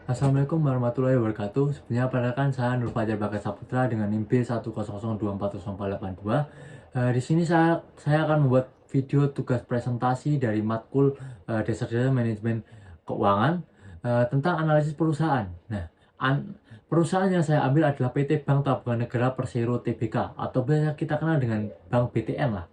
Assalamualaikum warahmatullahi wabarakatuh. Sebenarnya perkenalkan saya Nur Fajar Bagas Saputra dengan NIM B100240482. Di sini saya akan membuat video tugas presentasi dari matkul Dasar-Dasar Manajemen Keuangan tentang analisis perusahaan. Nah, perusahaan yang saya ambil adalah PT Bank Tabungan Negara Persero Tbk atau biasa kita kenal dengan Bank BTN lah.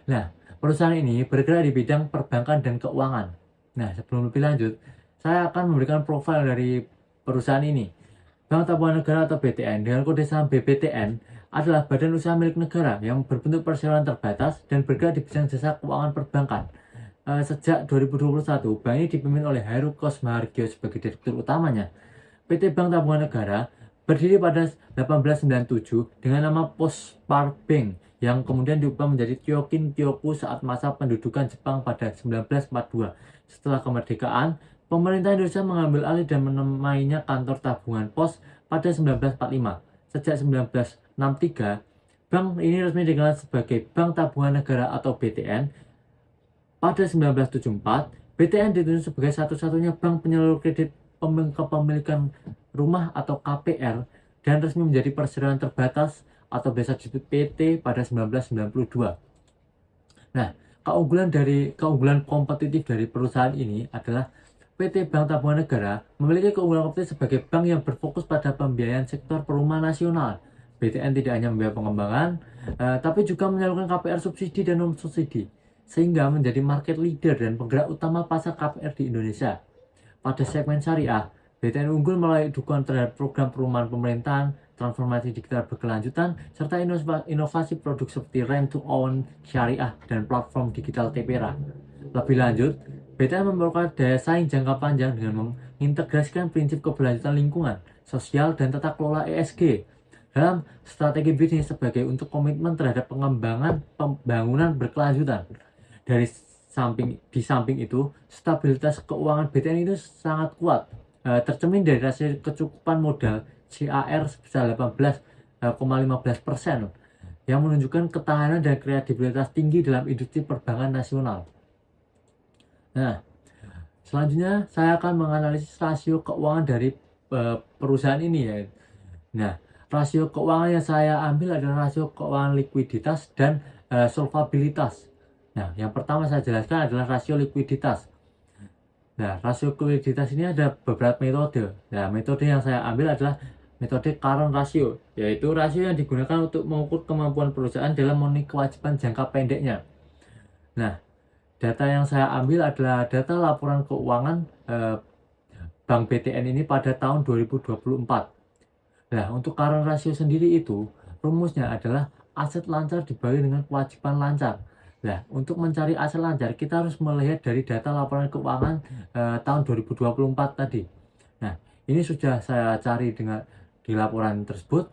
Nah, perusahaan ini bergerak di bidang perbankan dan keuangan. Nah, sebelum lebih lanjut, saya akan memberikan profil dari perusahaan ini. Bank Tabungan Negara atau BTN dengan kode saham BBTN adalah badan usaha milik negara yang berbentuk perseroan terbatas dan bergerak di bidang jasa keuangan perbankan. Sejak 2021, bank ini dipimpin oleh Heru Kosmahargyo sebagai direktur utamanya. PT Bank Tabungan Negara berdiri pada 1897 dengan nama Postpar Bank yang kemudian diubah menjadi Kyokin Kyoku saat masa pendudukan Jepang pada 1942. Setelah kemerdekaan, pemerintah Indonesia mengambil alih dan menamainya Kantor Tabungan Pos pada 1945. Sejak 1963, bank ini resmi dikenal sebagai Bank Tabungan Negara atau BTN. Pada 1974, BTN ditunjuk sebagai satu-satunya bank penyalur kredit kepemilikan rumah atau KPR dan resmi menjadi perseroan terbatas atau biasa disebut PT pada 1992. Nah, keunggulan kompetitif dari perusahaan ini adalah PT Bank Tabungan Negara memiliki keunggulan kompetitif sebagai bank yang berfokus pada pembiayaan sektor perumahan nasional. BTN tidak hanya membiayai pengembangan, tapi juga menyalurkan KPR subsidi dan non-subsidi, sehingga menjadi market leader dan penggerak utama pasar KPR di Indonesia. Pada segmen syariah, BTN unggul melalui dukungan terhadap program perumahan pemerintahan, transformasi digital berkelanjutan, serta inovasi produk seperti Rent to Own, syariah, dan platform digital Tepera. Lebih lanjut, BTN memerlukan daya saing jangka panjang dengan mengintegrasikan prinsip keberlanjutan lingkungan, sosial, dan tata kelola ESG dalam strategi bisnis sebagai untuk komitmen terhadap pengembangan pembangunan berkelanjutan. Di samping itu, stabilitas keuangan BTN itu sangat kuat, tercermin dari rasio kecukupan modal CAR sebesar 18,15% yang menunjukkan ketahanan dan kredibilitas tinggi dalam industri perbankan nasional. Nah, selanjutnya saya akan menganalisis rasio keuangan dari perusahaan ini ya. Nah, rasio keuangan yang saya ambil adalah rasio keuangan likuiditas dan solvabilitas. Nah, yang pertama saya jelaskan adalah rasio likuiditas. Nah, rasio likuiditas ini ada beberapa metode. Nah, metode yang saya ambil adalah metode current ratio, yaitu rasio yang digunakan untuk mengukur kemampuan perusahaan dalam memenuhi kewajiban jangka pendeknya. Nah, data yang saya ambil adalah data laporan keuangan Bank BTN ini pada tahun 2024. Nah, untuk current ratio sendiri itu, rumusnya adalah aset lancar dibagi dengan kewajiban lancar. Nah, untuk mencari aset lancar, kita harus melihat dari data laporan keuangan tahun 2024 tadi. Nah, ini sudah saya cari di laporan tersebut.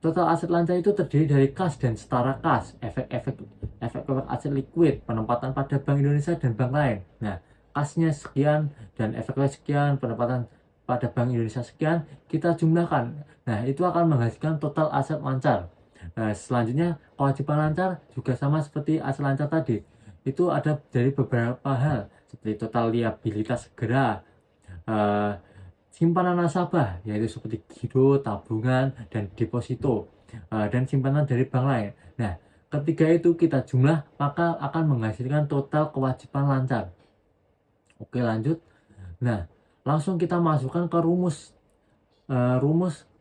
Total aset lancar itu terdiri dari kas dan setara kas, efek aset likuid, penempatan pada Bank Indonesia dan bank lain. Nah, kasnya sekian dan efeknya sekian, penempatan pada Bank Indonesia sekian, kita jumlahkan. Nah, itu akan menghasilkan total aset lancar. Nah, selanjutnya kewajiban lancar juga sama seperti aset lancar tadi. Itu ada dari beberapa hal seperti total liabilitas segera, simpanan nasabah yaitu seperti giro, tabungan, dan deposito, dan simpanan dari bank lain. Nah, ketika itu kita jumlah maka akan menghasilkan total kewajiban lancar. Oke, lanjut. Nah, langsung kita masukkan ke rumus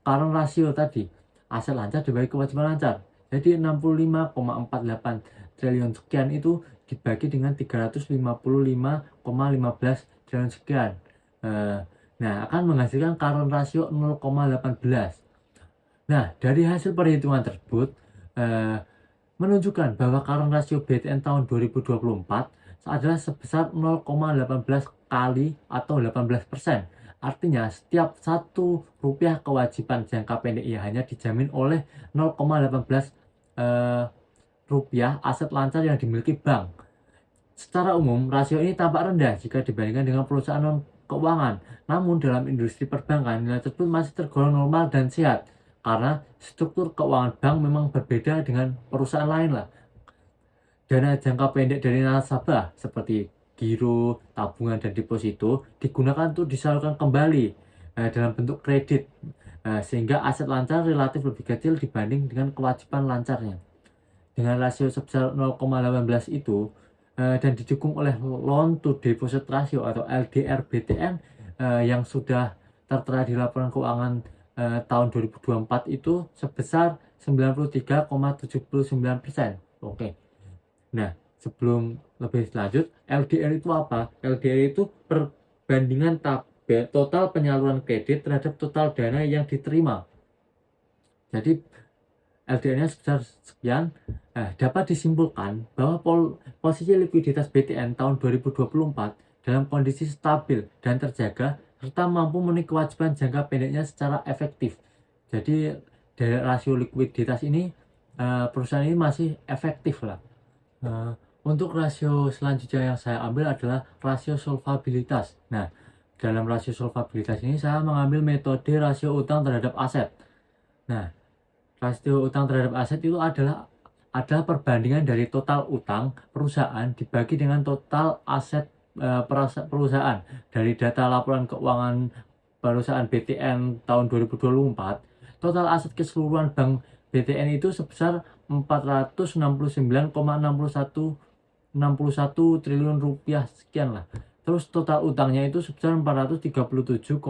current ratio tadi. Aset lancar dibagi kewajiban lancar. Jadi 65,48 triliun sekian itu dibagi dengan 355,15 triliun sekian. Nah, akan menghasilkan current ratio 0,18. Nah, dari hasil perhitungan tersebut menunjukkan bahwa current ratio BTN tahun 2024 adalah sebesar 0,18 kali atau 18%. Artinya setiap Rp1 kewajiban jangka pendek ia hanya dijamin oleh 0,18 rupiah aset lancar yang dimiliki bank. Secara umum, rasio ini tampak rendah jika dibandingkan dengan perusahaan non keuangan. Namun dalam industri perbankan, nilai tersebut masih tergolong normal dan sehat karena struktur keuangan bank memang berbeda dengan perusahaan lain lah. Dana jangka pendek dari nasabah seperti giro, tabungan, dan deposito digunakan untuk disalurkan kembali dalam bentuk kredit, sehingga aset lancar relatif lebih kecil dibanding dengan kewajiban lancarnya. Dengan rasio sebesar 0,18 itu dan didukung oleh loan to deposit ratio atau LDR BTN yang sudah tertera di laporan keuangan tahun 2024 itu sebesar 93,79%. Oke. Nah, sebelum lebih lanjut, LDR itu apa? LDR itu perbandingan total penyaluran kredit terhadap total dana yang diterima. Jadi LDR-nya sebesar sekian. Dapat disimpulkan bahwa posisi likuiditas BTN tahun 2024 dalam kondisi stabil dan terjaga serta mampu memenuhi kewajiban jangka pendeknya secara efektif. Jadi dari rasio likuiditas ini perusahaan ini masih efektif lah. Untuk rasio selanjutnya yang saya ambil adalah rasio solvabilitas. Nah, dalam rasio solvabilitas ini saya mengambil metode rasio utang terhadap aset. Nah, rasio utang terhadap aset itu adalah perbandingan dari total utang perusahaan dibagi dengan total aset perusahaan. Dari data laporan keuangan perusahaan BTN tahun 2024, total aset keseluruhan bank BTN itu sebesar 469,61 triliun rupiah sekian lah. Terus total utangnya itu sebesar 437,042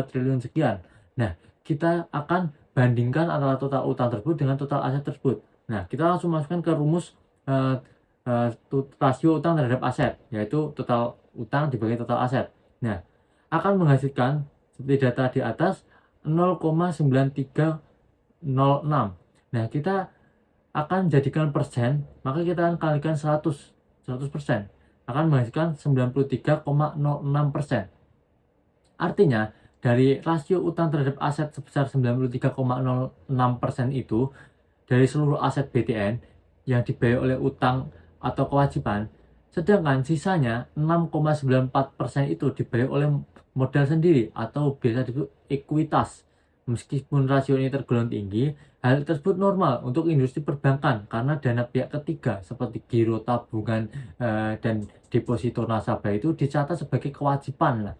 triliun sekian. Nah, kita akan bandingkan antara total utang tersebut dengan total aset tersebut. Nah, kita langsung masukkan ke rumus rasio utang terhadap aset, yaitu total utang dibagi total aset. Nah, akan menghasilkan seperti data di atas 0,9306. Nah, kita akan jadikan persen, maka kita akan kalikan 100%, akan menghasilkan 93,06%. Artinya, dari rasio utang terhadap aset sebesar 93,06% itu, dari seluruh aset BTN yang dibayar oleh utang atau kewajiban, sedangkan sisanya 6,94% itu dibayar oleh modal sendiri atau biasa disebut ekuitas. Meskipun rasio ini tergolong tinggi, hal tersebut normal untuk industri perbankan karena dana pihak ketiga seperti giro, tabungan, dan deposito nasabah itu dicatat sebagai kewajiban.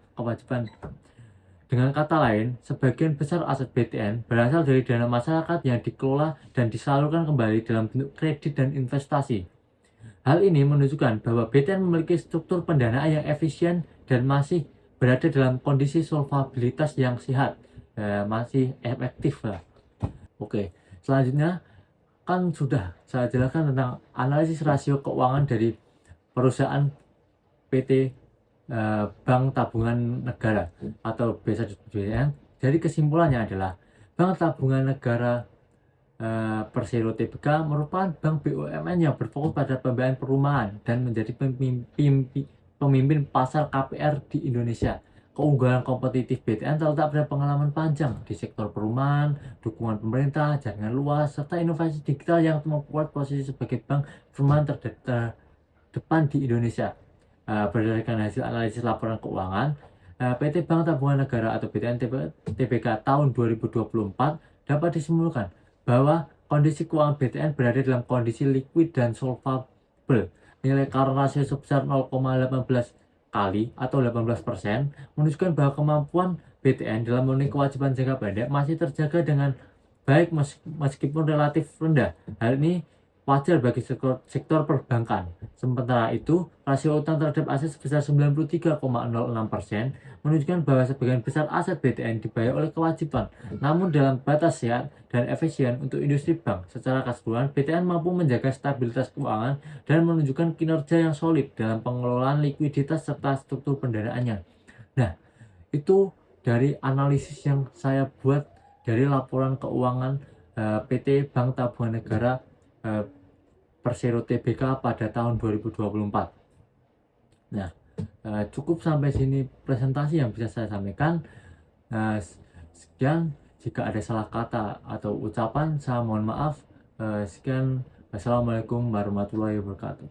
Dengan kata lain, sebagian besar aset BTN berasal dari dana masyarakat yang dikelola dan disalurkan kembali dalam bentuk kredit dan investasi. Hal ini menunjukkan bahwa BTN memiliki struktur pendanaan yang efisien dan masih berada dalam kondisi solvabilitas yang sehat, masih efektif lah. Oke, selanjutnya kan sudah saya jelaskan tentang analisis rasio keuangan dari perusahaan PT Bank Tabungan Negara atau biasa disebut. Jadi kesimpulannya adalah Bank Tabungan Negara Persero Tbk merupakan bank BUMN yang berfokus pada pembiayaan perumahan dan menjadi pemimpin pasar KPR di Indonesia. Keunggulan kompetitif BTN terletak pada pengalaman panjang di sektor perumahan, dukungan pemerintah, jaringan luas, serta inovasi digital yang membuat posisi sebagai bank perumahan terdepan di Indonesia. Berdasarkan hasil analisis laporan keuangan, PT Bank Tabungan Negara atau BTN Tbk tahun 2024 dapat disimpulkan bahwa kondisi keuangan BTN berada dalam kondisi liquid dan solvable. Nilai current ratio sebesar 0,18 kali atau 18% menunjukkan bahwa kemampuan BTN dalam memenuhi kewajiban jangka pendek masih terjaga dengan baik meskipun relatif rendah. Hal ini wajar bagi sektor perbankan. Sementara itu, rasio utang terhadap aset sebesar 93,06% menunjukkan bahwa sebagian besar aset BTN dibayar oleh kewajiban. Namun dalam batas sehat dan efisien untuk industri bank, secara keseluruhan BTN mampu menjaga stabilitas keuangan dan menunjukkan kinerja yang solid dalam pengelolaan likuiditas serta struktur pendanaannya. Nah, itu dari analisis yang saya buat dari laporan keuangan PT Bank Tabungan Negara Persero Tbk pada tahun 2024. Nah, cukup sampai sini presentasi yang bisa saya sampaikan. Sekian, jika ada salah kata atau ucapan saya mohon maaf. Sekian, wassalamualaikum warahmatullahi wabarakatuh.